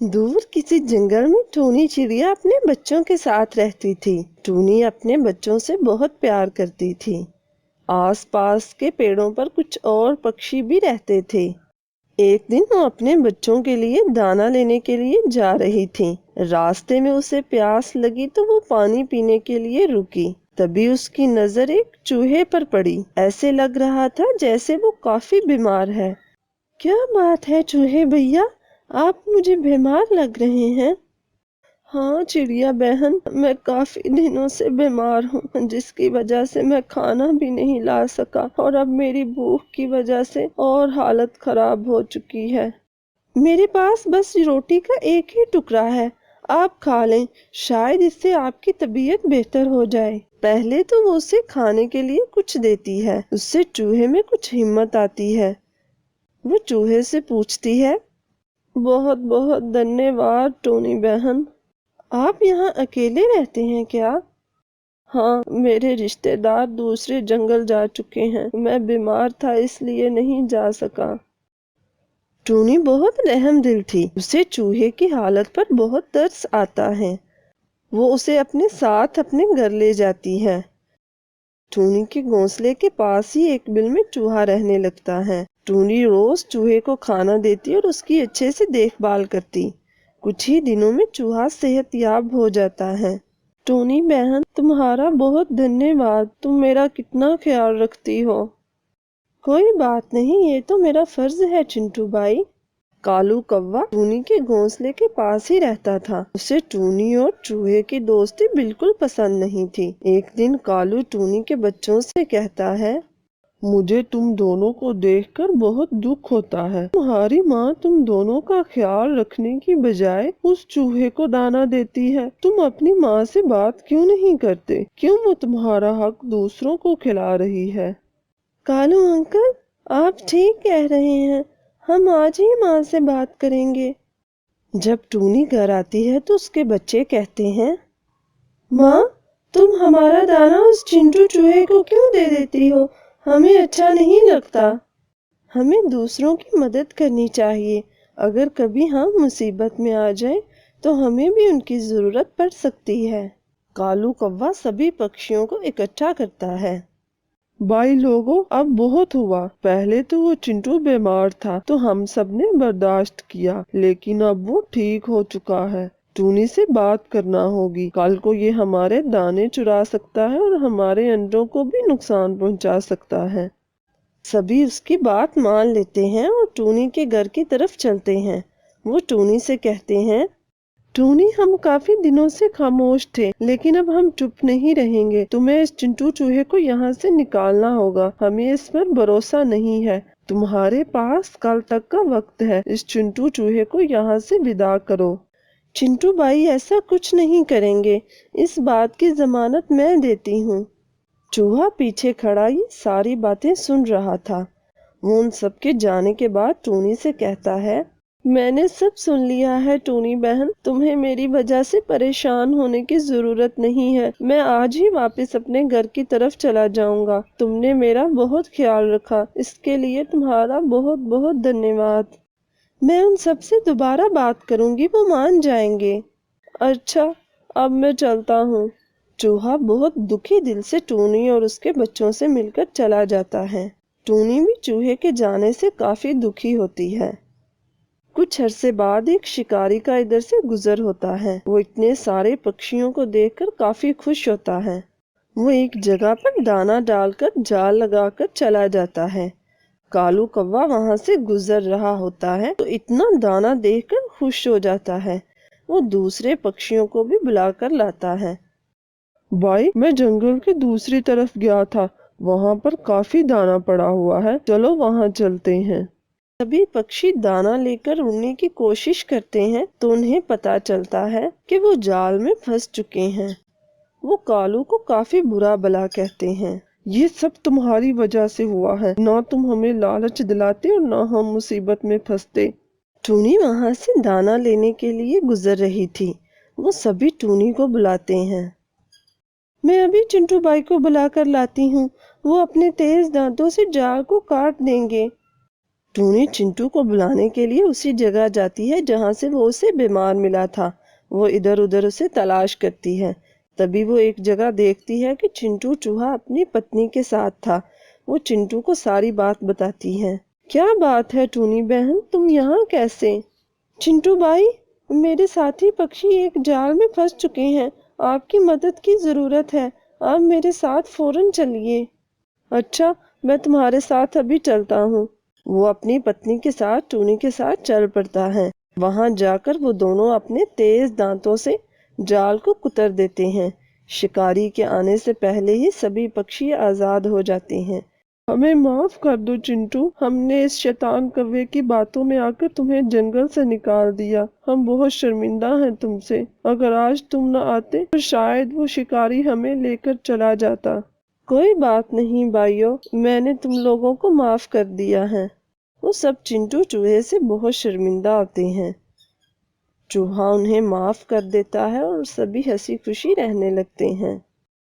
دور کسی جنگل میں ٹونی چڑیا اپنے بچوں کے ساتھ رہتی تھی۔ ٹونی اپنے بچوں سے بہت پیار کرتی تھی۔ آس پاس کے پیڑوں پر کچھ اور پکشی بھی رہتے تھے۔ ایک دن وہ اپنے بچوں کے لیے دانا لینے کے لیے جا رہی تھی۔ راستے میں اسے پیاس لگی تو وہ پانی پینے کے لیے رکی۔ تبھی اس کی نظر ایک چوہے پر پڑی۔ ایسے لگ رہا تھا جیسے وہ کافی بیمار ہے۔ کیا بات ہے چوہے بھیا، آپ مجھے بیمار لگ رہے ہیں؟ ہاں چڑیا بہن، میں کافی دنوں سے بیمار ہوں، جس کی وجہ سے میں کھانا بھی نہیں لا سکا، اور اب میری بھوک کی وجہ سے اور حالت خراب ہو چکی ہے۔ میرے پاس بس روٹی کا ایک ہی ٹکڑا ہے، آپ کھا لیں، شاید اس سے آپ کی طبیعت بہتر ہو جائے۔ پہلے تو وہ اسے کھانے کے لیے کچھ دیتی ہے، اس سے چوہے میں کچھ ہمت آتی ہے۔ وہ چوہے سے پوچھتی ہے، بہت بہت دھنیہ واد ٹونی بہن، آپ یہاں اکیلے رہتے ہیں کیا؟ ہاں، میرے رشتے دار دوسرے جنگل جا چکے ہیں، میں بیمار تھا اس لیے نہیں جا سکا۔ ٹونی بہت رحم دل تھی، اسے چوہے کی حالت پر بہت ترس آتا ہے۔ وہ اسے اپنے ساتھ اپنے گھر لے جاتی ہے۔ ٹونی کے گھونسلے کے پاس ہی ایک بل میں چوہا رہنے لگتا ہے۔ ٹونی روز چوہے کو کھانا دیتی اور اس کی اچھے سے دیکھ بھال کرتی۔ کچھ ہی دنوں میں چوہا صحت یاب ہو جاتا ہے۔ ٹونی بہن، تمہارا بہت دھنیہ واد، تم میرا کتنا خیال رکھتی ہو۔ کوئی بات نہیں، یہ تو میرا فرض ہے چنٹو بھائی۔ کالو کوا ٹونی کے گھونسلے کے پاس ہی رہتا تھا۔ اسے ٹونی اور چوہے کی دوستی بالکل پسند نہیں تھی۔ ایک دن کالو ٹونی کے بچوں سے کہتا ہے، مجھے تم دونوں کو دیکھ کر بہت دکھ ہوتا ہے۔ تمہاری ماں تم دونوں کا خیال رکھنے کی بجائے اس چوہے کو دانا دیتی ہے۔ تم اپنی ماں سے بات کیوں نہیں کرتے؟ کیوں وہ تمہارا حق دوسروں کو کھلا رہی ہے؟ کالو انکل، آپ ٹھیک کہہ رہے ہیں، ہم آج ہی ماں سے بات کریں گے۔ جب ٹونی گھر آتی ہے تو اس کے بچے کہتے ہیں، ماں، تم ہمارا دانا اس چنٹو چوہے کو کیوں دے دیتی ہو؟ ہمیں اچھا نہیں لگتا۔ ہمیں دوسروں کی مدد کرنی چاہیے۔ اگر کبھی ہم مصیبت میں آ جائیں تو ہمیں بھی ان کی ضرورت پڑ سکتی ہے۔ کالو کوا سبھی پکشیوں کو اکٹھا کرتا ہے۔ بھائی لوگوں، اب بہت ہوا۔ پہلے تو وہ چنٹو بیمار تھا تو ہم سب نے برداشت کیا، لیکن اب وہ ٹھیک ہو چکا ہے۔ ٹونی سے بات کرنا ہوگی، کل کو یہ ہمارے دانے چرا سکتا ہے اور ہمارے انڈوں کو بھی نقصان پہنچا سکتا ہے۔ سبھی اس کی بات مان لیتے ہیں اور ٹونی کے گھر کی طرف چلتے ہیں۔ وہ ٹونی سے کہتے ہیں، ٹونی، ہم کافی دنوں سے خاموش تھے، لیکن اب ہم چپ نہیں رہیں گے۔ تمہیں اس چنٹو چوہے کو یہاں سے نکالنا ہوگا، ہمیں اس پر بھروسہ نہیں ہے۔ تمہارے پاس کل تک کا وقت ہے، اس چنٹو چوہے کو یہاں سے ودا کرو۔ چنٹو بھائی ایسا کچھ نہیں کریں گے، اس بات کی ضمانت میں دیتی ہوں۔ چوہا پیچھے کھڑا یہ ساری باتیں سن رہا تھا۔ وہ ان سب کے جانے کے بعد ٹونی سے کہتا ہے، میں نے سب سن لیا ہے ٹونی بہن، تمہیں میری وجہ سے پریشان ہونے کی ضرورت نہیں ہے۔ میں آج ہی واپس اپنے گھر کی طرف چلا جاؤں گا۔ تم نے میرا بہت خیال رکھا، اس کے لیے تمہارا بہت بہت دھنیہ واد۔ میں ان سب سے دوبارہ بات کروں گی، وہ مان جائیں گے۔ اچھا، اب میں چلتا ہوں۔ چوہا بہت دکھی دل سے ٹونی اور اس کے بچوں سے مل کر چلا جاتا ہے۔ ٹونی بھی چوہے کے جانے سے کافی دکھی ہوتی ہے۔ کچھ عرصے بعد ایک شکاری کا ادھر سے گزر ہوتا ہے۔ وہ اتنے سارے پکشیوں کو دیکھ کر کافی خوش ہوتا ہے۔ وہ ایک جگہ پر دانا ڈال کر جال لگا کر چلا جاتا ہے۔ کالو کوا وہاں سے گزر رہا ہوتا ہے تو اتنا دانا دیکھ کر خوش ہو جاتا ہے۔ وہ دوسرے پکشیوں کو بھی بلا کر لاتا ہے۔ بھائی، میں جنگل کے دوسری طرف گیا تھا، وہاں پر کافی دانا پڑا ہوا ہے، چلو وہاں چلتے ہیں۔ سبھی پکشی دانا لے کر اڑنے کی کوشش کرتے ہیں تو انہیں پتا چلتا ہے کہ وہ جال میں پھنس چکے ہیں۔ وہ کالو کو کافی برا بھلا کہتے ہیں، یہ سب تمہاری وجہ سے ہوا ہے، نہ تم ہمیں لالچ دلاتے اور نہ ہم مصیبت میں پھنستے۔ ٹونی وہاں سے دانا لینے کے لیے گزر رہی تھی۔ وہ سبھی ٹونی کو بلاتے ہیں۔ میں ابھی چنٹو بھائی کو بلا کر لاتی ہوں، وہ اپنے تیز دانتوں سے جال کو کاٹ دیں گے۔ ٹونی چنٹو کو بلانے کے لیے اسی جگہ جاتی ہے جہاں سے وہ اسے بیمار ملا تھا۔ وہ ادھر ادھر اسے تلاش کرتی ہے۔ تبھی وہ ایک جگہ دیکھتی ہے کہ چنٹو چوہا اپنی پتنی کے ساتھ تھا۔ وہ چنٹو کو ساری بات بتاتی ہے۔ کیا بات ہے ٹونی بہن، تم یہاں کیسے؟ چنٹو بھائی، میرے ساتھی پکشی ایک جال میں پھنس چکے ہیں، آپ کی مدد کی ضرورت ہے، آپ میرے ساتھ فوراً چلیے۔ اچھا، میں تمہارے ساتھ ابھی چلتا ہوں۔ وہ اپنی پتنی کے ساتھ ٹونی کے ساتھ چل پڑتا ہے۔ وہاں جا کر وہ دونوں اپنے تیز دانتوں سے جال کو کتر دیتے ہیں۔ شکاری کے آنے سے پہلے ہی سبھی پکشی آزاد ہو جاتے ہیں۔ ہمیں معاف کر دو چنٹو، ہم نے اس شیطان کوے کی باتوں میں آ کر تمہیں جنگل سے نکال دیا۔ ہم بہت شرمندہ ہیں تم سے۔ اگر آج تم نہ آتے تو شاید وہ شکاری ہمیں لے کر چلا جاتا۔ کوئی بات نہیں بھائیو، میں نے تم لوگوں کو معاف کر دیا ہے۔ وہ سب چنٹو چوہے سے بہت شرمندہ ہوتے ہیں۔ چوہا انہیں معاف کر دیتا ہے اور سبھی ہنسی خوشی رہنے لگتے ہیں۔